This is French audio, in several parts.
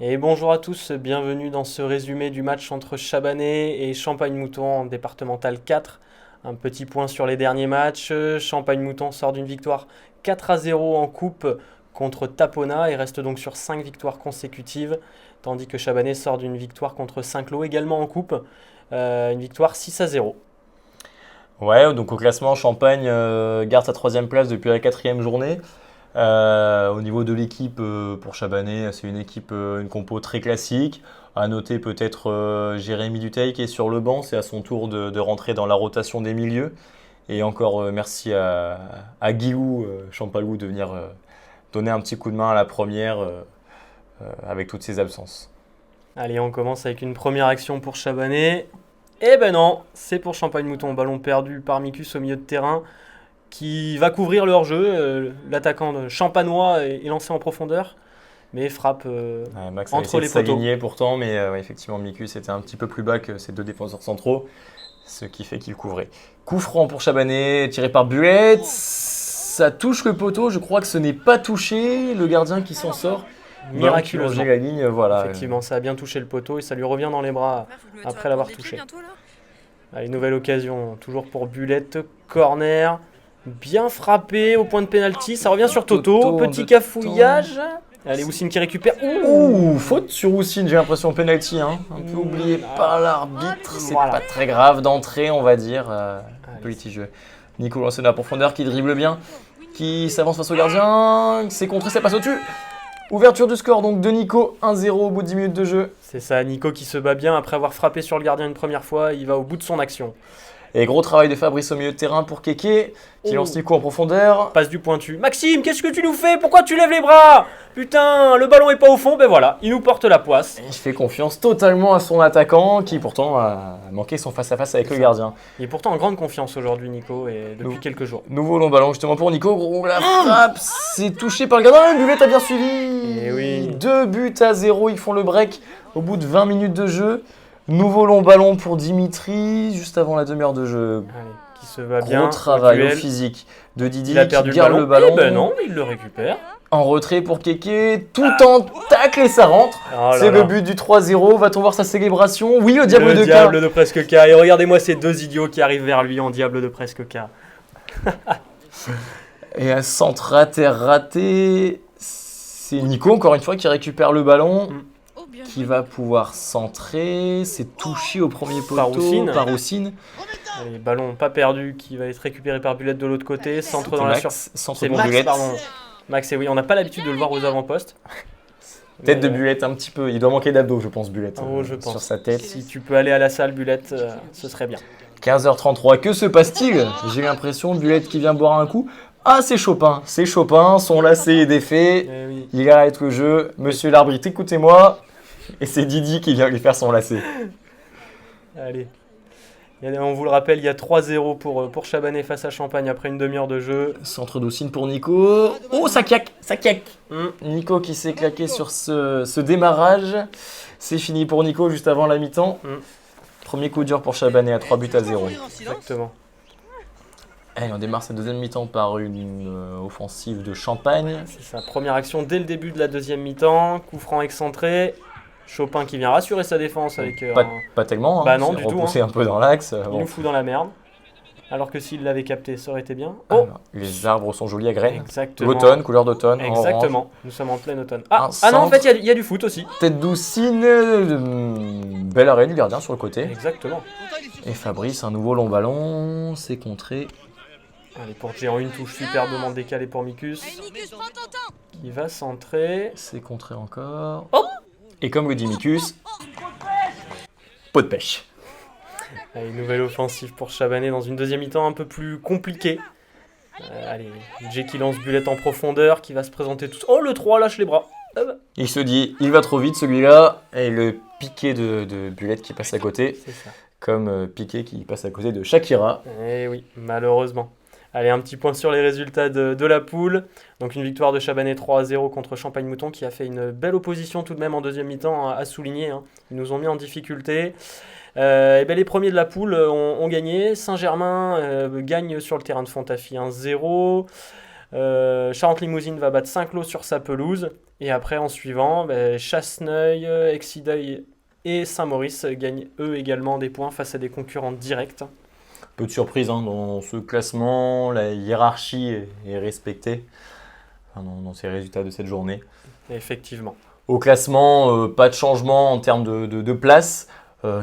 Et bonjour à tous, bienvenue dans ce résumé du match entre Chabanais et Champagne-Mouton en départemental 4. Un petit point sur les derniers matchs. Champagne-Mouton sort d'une victoire 4-0 en coupe contre Tapona et reste donc sur 5 victoires consécutives, tandis que Chabanais sort d'une victoire contre Saint-Cloud également en coupe, une victoire 6-0. Ouais, donc au classement, Champagne garde sa troisième place depuis la quatrième journée. Au niveau de l'équipe, pour Chabanais, c'est une équipe, une compo très classique. À noter peut-être Jérémy Duteil qui est sur le banc. C'est à son tour de rentrer dans la rotation des milieux. Et encore merci à Guilou, Champalou, de venir donner un petit coup de main à la première avec toutes ses absences. Allez, on commence avec une première action pour Chabanais. Eh ben non, c'est pour Champagne-Mouton. Ballon perdu par Mikus au milieu de terrain qui va couvrir leur jeu. L'attaquant de champanois est lancé en profondeur, mais frappe Max a entre essayé de les poteaux. s'aligner pourtant, mais ouais, effectivement, Mikus était un petit peu plus bas que ses deux défenseurs centraux, ce qui fait qu'il couvrait. Coup franc pour Chabanais, tiré par Buet. Ça touche le poteau, je crois que ce n'est pas touché. Le gardien qui s'en sort. Miraculeusement. La ligne, voilà. Effectivement, ça a bien touché le poteau et ça lui revient dans les bras après l'avoir touché. Allez, nouvelle occasion, toujours pour Bulette, corner, bien frappé au point de pénalty, ça revient sur Toto, petit cafouillage. Allez, Oussine qui récupère. Ouh, faute sur Oussine, j'ai l'impression, penalty, hein. Un peu oublié par l'arbitre, c'est Voilà. pas très grave d'entrée, on va dire. Un peu litigieux. Nico lance la profondeur qui dribble bien, qui s'avance face au gardien, c'est contré, ça passe au-dessus. Ouverture du score donc de Nico, 1-0 au bout de 10 minutes de jeu. C'est ça, Nico qui se bat bien après avoir frappé sur le gardien une première fois, il va au bout de son action. Et gros travail de Fabrice au milieu de terrain pour Keke, qui lance Nico en profondeur. Passe du pointu. Maxime, qu'est-ce que tu nous fais? Pourquoi tu lèves les bras? Putain, le ballon est pas au fond, ben voilà, il nous porte la poisse. Il fait confiance totalement à son attaquant, qui pourtant a manqué son face-à-face avec le gardien. Il est pourtant en grande confiance aujourd'hui, Nico, et depuis quelques jours. Nouveau long ballon justement pour Nico, gros la frappe, c'est touché par le gardien, Buvette a bien suivi. Eh oui. 2-0, ils font le break au bout de 20 minutes de jeu. Nouveau long ballon pour Dimitri, juste avant la demi-heure de jeu. Allez, qui se va bien. Gros travail au duel. physique de Didi Il a qui perdu garde le ballon. Eh ben non, il le récupère. En retrait pour Keke, tout en tacle et ça rentre. Oh là C'est là. le but du 3-0. Va-t-on voir sa célébration? Oui, le diable Le de K. diable de presque K. Et regardez-moi ces deux idiots qui arrivent vers lui en diable de presque K. Et un centre raté. C'est Nico, encore une fois, qui récupère le ballon. Qui va pouvoir centrer. C'est touché au premier poteau par Oussine. Allez, ballon pas perdu qui va être récupéré par Bulette de l'autre côté. Centre dans la surface. Centre C'est pour Max, Bulette. pardon. Max, et oui, on n'a pas l'habitude de le voir aux avant-postes. Tête de Mais, Bulette un petit peu. Il doit manquer d'abdos, je pense, Bulette. Oh, je pense. Sur sa tête. Si tu peux aller à la salle, Bulette, ce serait bien. 15h33, que se passe-t-il? J'ai l'impression, Bulette qui vient boire un coup. Ah, c'est Chopin, son lacet est défait. Eh oui. Il arrête le jeu. Monsieur l'arbitre, écoutez-moi. Et c'est Didi qui vient lui faire son lacet. Allez. On vous le rappelle, il y a 3-0 pour Chabanais face à Champagne après une demi-heure de jeu. Centre d'Oussine pour Nico. Oh, ça claque. Nico qui s'est claqué sur ce démarrage. C'est fini pour Nico juste avant la mi-temps. Premier coup dur pour Chabanais à 3-0. Exactement. Allez, on démarre cette deuxième mi-temps par une offensive de Champagne. C'est sa première action dès le début de la deuxième mi-temps. Coup franc excentré. Chopin qui vient rassurer sa défense avec Pas tellement, hein. Bah non, C'est du tout, repoussé un peu dans l'axe. il Bon. nous fout dans la merde. Alors que s'il l'avait capté, ça aurait été bien. Oh, les arbres sont jolis à graines. Exactement. L'automne, couleur d'automne. Exactement. Orange. Nous sommes en plein automne. Un Ah non, en centre. fait, il y a du foot aussi. Tête d'Oussine. Bel arrêt du gardien sur le côté. Exactement. Et Fabrice, un nouveau long ballon. C'est contré. Allez, pour Géant, une touche superbement décalée pour Mikus. Qui va centrer. C'est contré encore. Oh. Et comme le dit Mikus, pot de pêche. Allez, nouvelle offensive pour Chabanais dans une deuxième mi-temps un peu plus compliquée. Allez, Jay qui lance Bulette en profondeur, qui va se présenter tout. Oh, le 3 lâche les bras. Il se dit, il va trop vite celui-là. Et le piqué de Bulette qui passe à côté. C'est ça. Comme piqué qui passe à côté de Shakira. Eh oui, malheureusement. Allez, un petit point sur les résultats de la poule. Donc une victoire de Chabanais 3-0 contre Champagne-Mouton qui a fait une belle opposition tout de même en deuxième mi-temps à souligner. Ils nous ont mis en difficulté. Et ben les premiers de la poule ont gagné. Saint-Germain gagne sur le terrain de Fontafie 1-0. Charente-Limousine va battre Saint-Cloud sur sa pelouse. Et après, en suivant, Chasseneuil, Exideuil et Saint-Maurice gagnent eux également des points face à des concurrents directs. Peu de surprise hein, dans ce classement, la hiérarchie est respectée enfin, dans ces résultats de cette journée. Effectivement. Au classement, pas de changement en termes de place.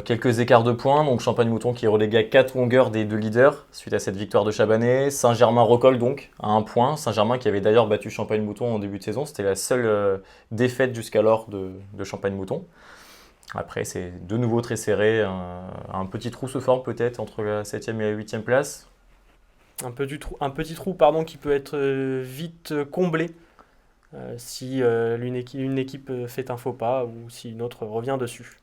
Quelques écarts de points. Donc Champagne-Mouton qui est relégué à 4 longueurs des deux leaders suite à cette victoire de Chabanais. Saint-Germain recolle donc à 1 point. Saint-Germain qui avait d'ailleurs battu Champagne-Mouton en début de saison. C'était la seule défaite jusqu'alors de Champagne-Mouton. Après, c'est de nouveau très serré. Un petit trou se forme peut-être entre la 7e et la 8e place. Un petit trou pardon, qui peut être vite comblé si une équipe fait un faux pas ou si une autre revient dessus.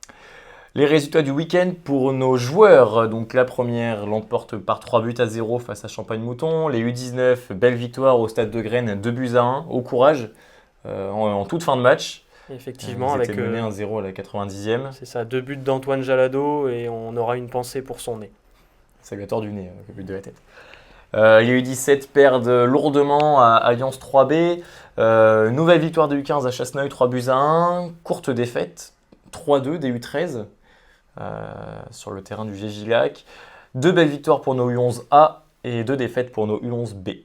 Les résultats du week-end pour nos joueurs. Donc la première l'emporte par 3 buts à 0 face à Champagne-Mouton. Les U19, belle victoire au Stade de Graines, 2 buts à 1. Au courage en toute fin de match. Effectivement, Ils étaient menés 1-0 à la 90e. c'est ça, 2 buts d'Antoine Jalado et on aura une pensée pour son nez. Ça lui a tordu du nez, le but de la tête. Les U17 perdent lourdement à Alliance 3B. Nouvelle victoire des U15 à Chasseneuil, 3 buts à 1. Courte défaite, 3-2 des U13 sur le terrain du Gégilac. 2 belles victoires pour nos U11A et 2 défaites pour nos U11B.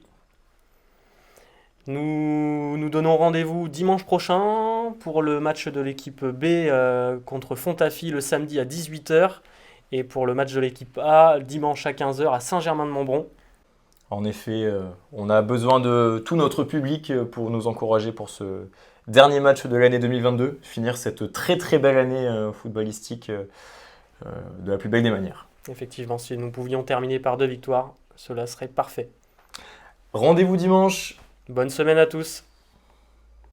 Nous donnons rendez-vous dimanche prochain pour le match de l'équipe B contre Fontafie le samedi à 18h et pour le match de l'équipe A dimanche à 15h à Saint-Germain-de-Montbron. En effet, on a besoin de tout notre public pour nous encourager pour ce dernier match de l'année 2022, finir cette très très belle année footballistique de la plus belle des manières. Effectivement, si nous pouvions terminer par 2 victoires, cela serait parfait. Rendez-vous dimanche. Bonne semaine à tous.